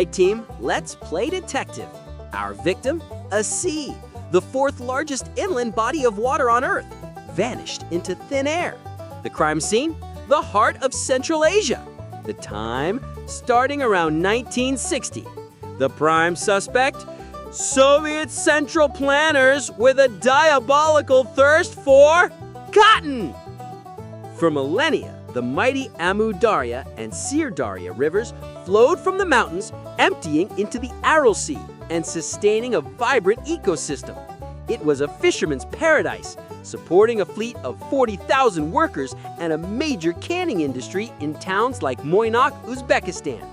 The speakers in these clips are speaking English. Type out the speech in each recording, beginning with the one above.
right, team, let's play detective. Our victim, a sea, the fourth largest inland body of water on Earth, vanished into thin air. The crime scene, the heart of Central Asia. The time, starting around 1960. The prime suspect, Soviet Central planners with a diabolical thirst for cotton. For millennia, the mighty Amu Darya and Sir Darya rivers flowed from the mountains, emptying into the Aral Sea and sustaining a vibrant ecosystem. It was a fisherman's paradise, supporting a fleet of 40,000 workers and a major canning industry in towns like Voynich, Uzbekistan.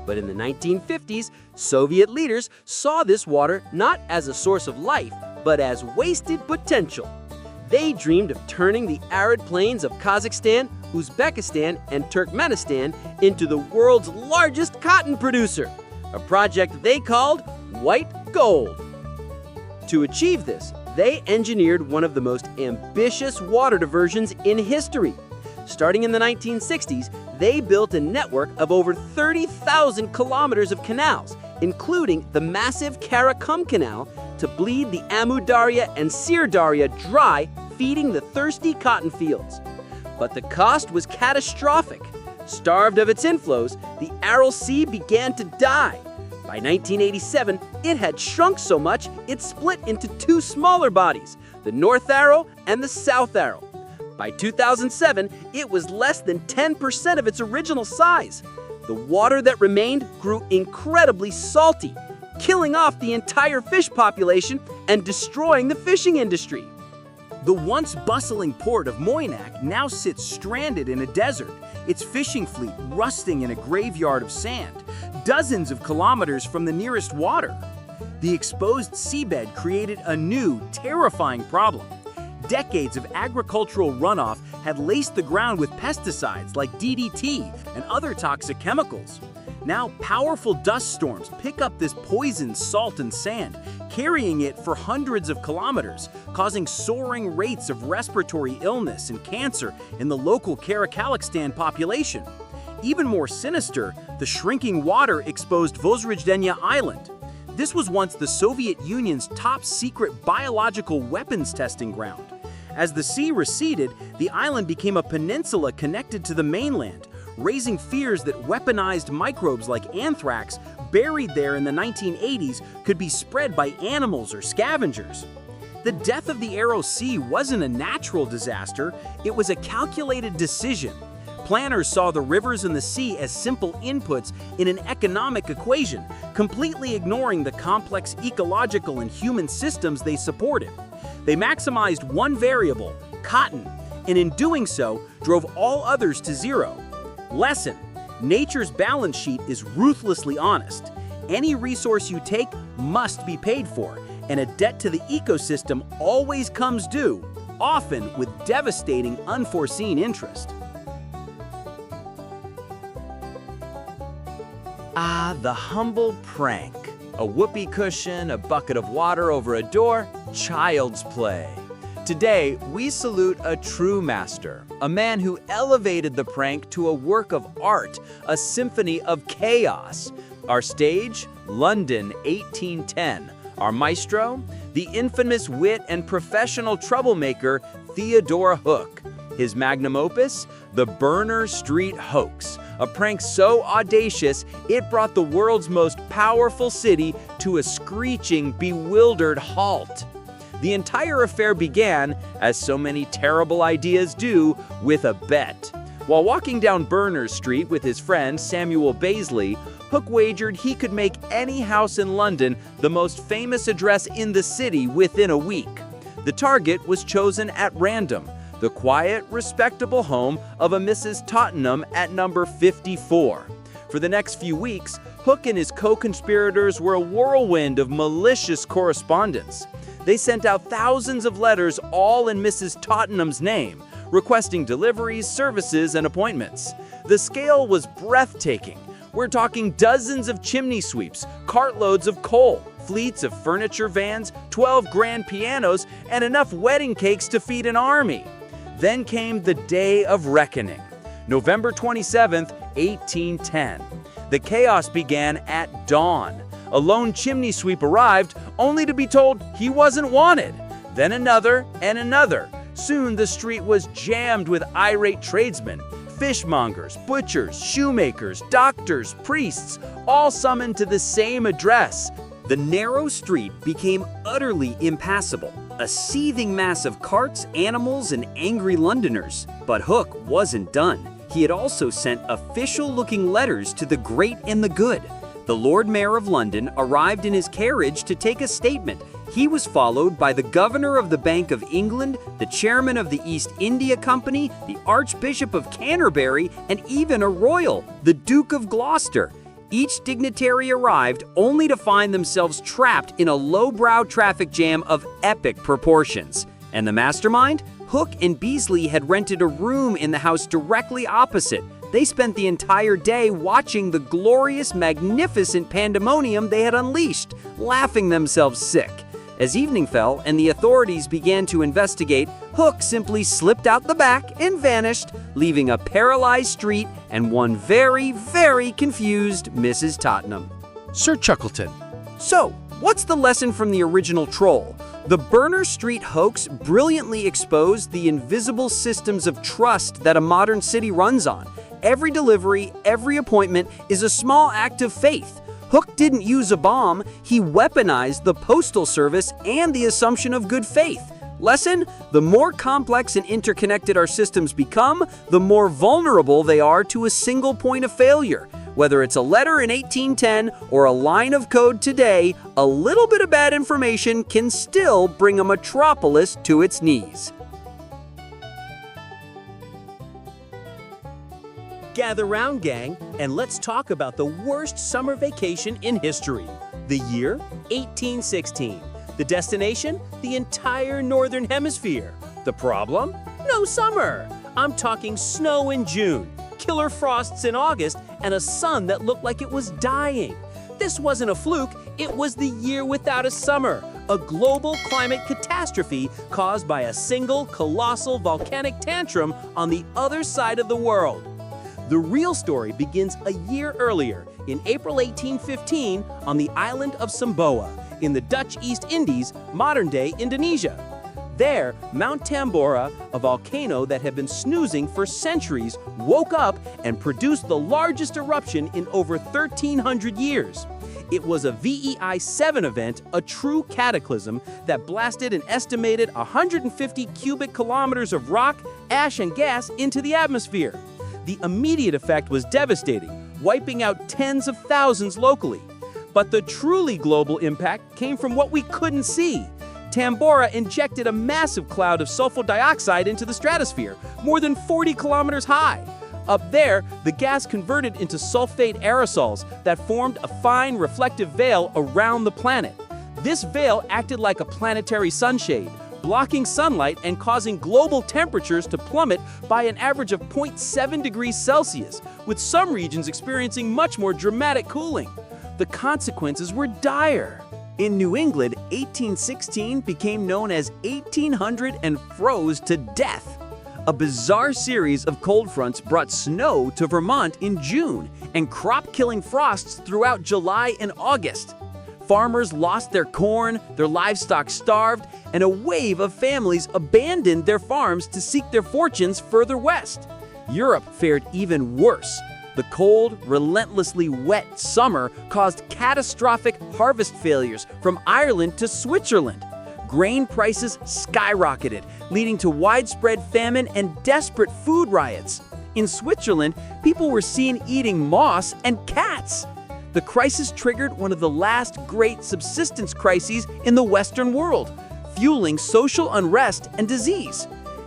But in the 1950s, Soviet leaders saw this water not as a source of life, but as wasted potential. They dreamed of turning the arid plains of Kazakhstan, Uzbekistan, and Turkmenistan into the world's largest cotton producer, a project they called White Gold. To achieve this, they engineered one of the most ambitious water diversions in history. Starting in the 1960s, they built a network of over 30,000 kilometers of canals, including the massive Karakum Canal, to bleed the Amu Darya and Sir Darya dry, feeding the thirsty cotton fields. But the cost was catastrophic. Starved of its inflows, the Aral Sea began to die. By 1987, it had shrunk so much it split into two smaller bodies, the North Aral and the South Aral. By 2007, it was less than 10% of its original size. The water that remained grew incredibly salty, killing off the entire fish population and destroying the fishing industry. The once bustling port of Voynich now sits stranded in a desert, its fishing fleet rusting in a graveyard of sand, dozens of kilometers from the nearest water. The exposed seabed created a new, terrifying problem. Decades of agricultural runoff had laced the ground with pesticides like DDT and other toxic chemicals. Now, powerful dust storms pick up this poisoned salt and sand, carrying it for hundreds of kilometers, causing soaring rates of respiratory illness and cancer in the local Kazakhstan population. Even more sinister, the shrinking water exposed Vozrojdennya Island. This was once the Soviet Union's top-secret biological weapons testing ground. As the sea receded, the island became a peninsula connected to the mainland, raising fears that weaponized microbes like anthrax buried there in the 1980s could be spread by animals or scavengers. The death of the Aral Sea wasn't a natural disaster, it was a calculated decision. Planners saw the rivers and the sea as simple inputs in an economic equation, completely ignoring the complex ecological and human systems they supported. They maximized one variable, cotton, and in doing so, drove all others to zero. Lesson: nature's balance sheet is ruthlessly honest. Any resource you take must be paid for, and a debt to the ecosystem always comes due, often with devastating unforeseen interest. Ah, the humble prank. A whoopee cushion, a bucket of water over a door, child's play. Today, we salute a true master, a man who elevated the prank to a work of art, a symphony of chaos. Our stage, London, 1810. Our maestro, the infamous wit and professional troublemaker, Theodore Hook. His magnum opus, the Burner Street Hoax, a prank so audacious it brought the world's most powerful city to a screeching, bewildered halt. The entire affair began, as so many terrible ideas do, with a bet. While walking down Berners Street with his friend Samuel Bazley, Hook wagered he could make any house in London the most famous address in the city within a week. The target was chosen at random, the quiet, respectable home of a Mrs. Tottenham at number 54. For the next few weeks, Hook and his co-conspirators were a whirlwind of malicious correspondence. They sent out thousands of letters, all in Mrs. Tottenham's name, requesting deliveries, services, and appointments. The scale was breathtaking. We're talking dozens of chimney sweeps, cartloads of coal, fleets of furniture vans, 12 grand pianos, and enough wedding cakes to feed an army. Then came the day of reckoning, November 27th, 1810. The chaos began at dawn. A lone chimney sweep arrived, only to be told he wasn't wanted. Then another and another. Soon the street was jammed with irate tradesmen, fishmongers, butchers, shoemakers, doctors, priests, all summoned to the same address. The narrow street became utterly impassable, a seething mass of carts, animals, and angry Londoners. But Hook wasn't done. He had also sent official-looking letters to the great and the good. The Lord Mayor of London arrived in his carriage to take a statement. He was followed by the Governor of the Bank of England, the Chairman of the East India Company, the Archbishop of Canterbury, and even a royal, the Duke of Gloucester. Each dignitary arrived only to find themselves trapped in a lowbrow traffic jam of epic proportions. And the mastermind? Hook and Beasley had rented a room in the house directly opposite. They spent the entire day watching the glorious, magnificent pandemonium they had unleashed, laughing themselves sick. As evening fell and the authorities began to investigate, Hook simply slipped out the back and vanished, leaving a paralyzed street and one very, very confused Mrs. Tottenham. Sir Chuckleton. So, what's the lesson from the original Troll? The Burner Street hoax brilliantly exposed the invisible systems of trust that a modern city runs on. Every delivery, every appointment is a small act of faith. Hook didn't use a bomb, he weaponized the postal service and the assumption of good faith. Lesson: the more complex and interconnected our systems become, the more vulnerable they are to a single point of failure. Whether it's a letter in 1810 or a line of code today, a little bit of bad information can still bring a metropolis to its knees. Gather round, gang, and let's talk about the worst summer vacation in history. The year, 1816. The destination, the entire northern hemisphere. The problem? No summer. I'm talking snow in June, killer frosts in August, and a sun that looked like it was dying. This wasn't a fluke, it was the year without a summer, a global climate catastrophe caused by a single colossal volcanic tantrum on the other side of the world. The real story begins a year earlier, in April 1815, on the island of Sumbawa, in the Dutch East Indies, modern-day Indonesia. There, Mount Tambora, a volcano that had been snoozing for centuries, woke up and produced the largest eruption in over 1,300 years. It was a VEI 7 event, a true cataclysm that blasted an estimated 150 cubic kilometers of rock, ash, and gas into the atmosphere. The immediate effect was devastating, wiping out tens of thousands locally. But the truly global impact came from what we couldn't see. Tambora injected a massive cloud of sulfur dioxide into the stratosphere, more than 40 kilometers high. Up there, the gas converted into sulfate aerosols that formed a fine reflective veil around the planet. This veil acted like a planetary sunshade, blocking sunlight and causing global temperatures to plummet by an average of 0.7 degrees Celsius, with some regions experiencing much more dramatic cooling. The consequences were dire. In New England, 1816 became known as 1800 and froze to death. A bizarre series of cold fronts brought snow to Vermont in June and crop-killing frosts throughout July and August. Farmers lost their corn, their livestock starved, and a wave of families abandoned their farms to seek their fortunes further west. Europe fared even worse. The cold, relentlessly wet summer caused catastrophic harvest failures from Ireland to Switzerland. Grain prices skyrocketed, leading to widespread famine and desperate food riots. In Switzerland, people were seen eating moss and cats. The crisis triggered one of the last great subsistence crises in the Western world, fueling social unrest and disease.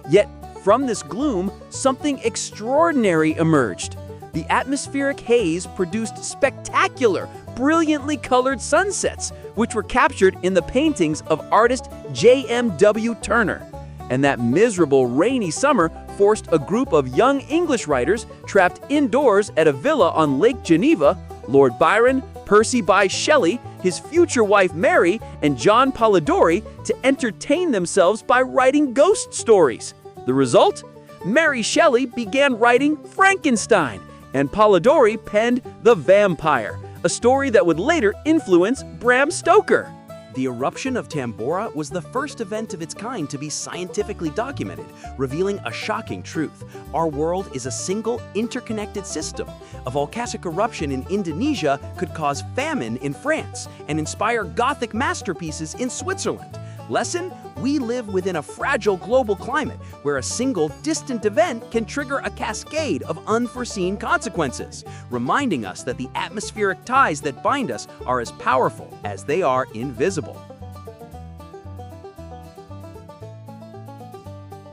Yet, from this gloom, something extraordinary emerged. The atmospheric haze produced spectacular, brilliantly colored sunsets, which were captured in the paintings of artist J.M.W. Turner. And that miserable rainy summer forced a group of young English writers trapped indoors at a villa on Lake Geneva, Lord Byron, Percy Bysshe Shelley, his future wife Mary, and John Polidori, to entertain themselves by writing ghost stories. The result? Mary Shelley began writing Frankenstein, And Polidori penned The Vampire, a story that would later influence Bram Stoker. The eruption of Tambora was the first event of its kind to be scientifically documented, revealing a shocking truth. Our world is a single, interconnected system. A volcanic eruption in Indonesia could cause famine in France and inspire Gothic masterpieces in Switzerland. Lesson: we live within a fragile global climate where a single distant event can trigger a cascade of unforeseen consequences, reminding us that the atmospheric ties that bind us are as powerful as they are invisible.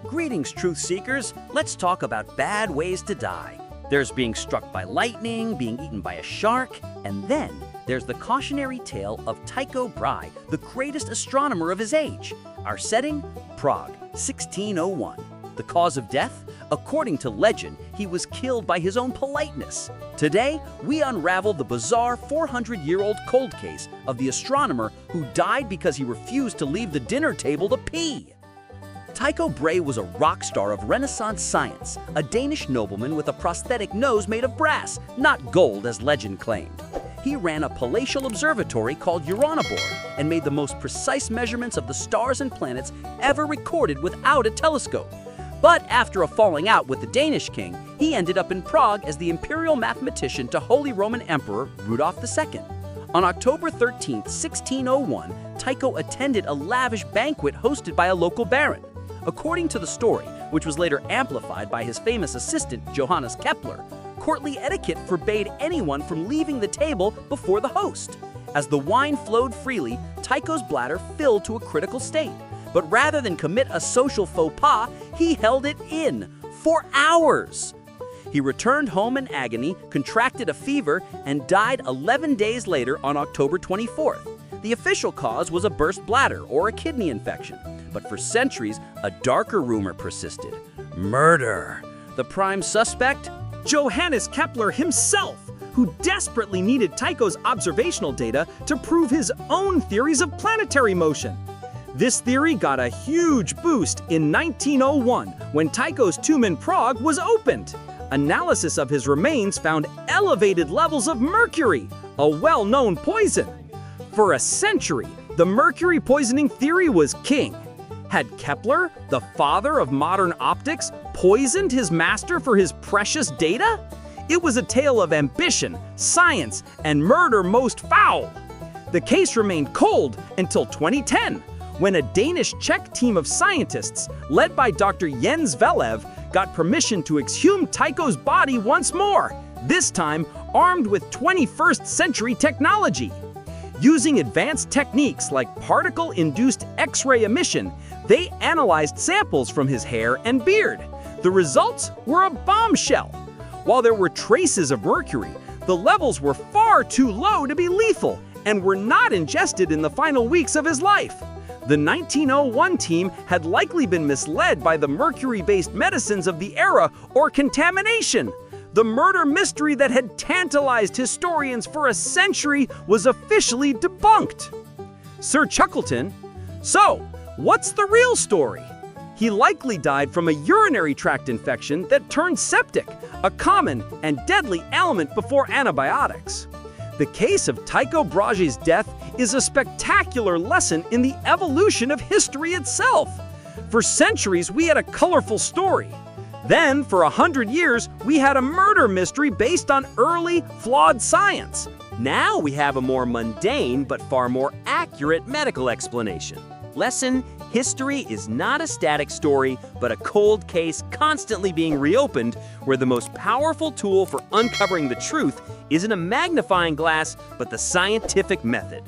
Greetings, truth seekers. Let's talk about bad ways to die. There's being struck by lightning, being eaten by a shark, and then there's the cautionary tale of Tycho Brahe, the greatest astronomer of his age. Our setting? Prague, 1601. The cause of death? According to legend, he was killed by his own politeness. Today, we unravel the bizarre 400-year-old cold case of the astronomer who died because he refused to leave the dinner table to pee. Tycho Brahe was a rock star of Renaissance science, a Danish nobleman with a prosthetic nose made of brass, not gold as legend claimed. He ran a palatial observatory called Uranoborg and made the most precise measurements of the stars and planets ever recorded without a telescope. But after a falling out with the Danish king, he ended up in Prague as the imperial mathematician to Holy Roman Emperor Rudolf II. On October 13, 1601, Tycho attended a lavish banquet hosted by a local baron. According to the story, which was later amplified by his famous assistant Johannes Kepler, courtly etiquette forbade anyone from leaving the table before the host. As the wine flowed freely, Tycho's bladder filled to a critical state. But rather than commit a social faux pas, he held it in for hours. He returned home in agony, contracted a fever, and died 11 days later on October 24th. The official cause was a burst bladder or a kidney infection. But for centuries, a darker rumor persisted: murder. The prime suspect? Johannes Kepler himself, who desperately needed Tycho's observational data to prove his own theories of planetary motion. This theory got a huge boost in 1901 when Tycho's tomb in Prague was opened. Analysis of his remains found elevated levels of mercury, a well-known poison. For a century, the mercury poisoning theory was king. Had Kepler, the father of modern optics, poisoned his master for his precious data? It was a tale of ambition, science, and murder most foul. The case remained cold until 2010, when a Danish-Czech team of scientists, led by Dr. Jens Velev, got permission to exhume Tycho's body once more, this time armed with 21st century technology. Using advanced techniques like particle-induced X-ray emission, they analyzed samples from his hair and beard. The results were a bombshell. While there were traces of mercury, the levels were far too low to be lethal and were not ingested in the final weeks of his life. The 1901 team had likely been misled by the mercury-based medicines of the era or contamination. The murder mystery that had tantalized historians for a century was officially debunked. Sir Chuckleton, so, what's the real story? He likely died from a urinary tract infection that turned septic, a common and deadly ailment before antibiotics. The case of Tycho Brahe's death is a spectacular lesson in the evolution of history itself. For centuries, we had a colorful story. Then, for 100 years, we had a murder mystery based on early, flawed science. Now we have a more mundane but far more accurate medical explanation. Lesson: history is not a static story, but a cold case constantly being reopened, where the most powerful tool for uncovering the truth isn't a magnifying glass, but the scientific method.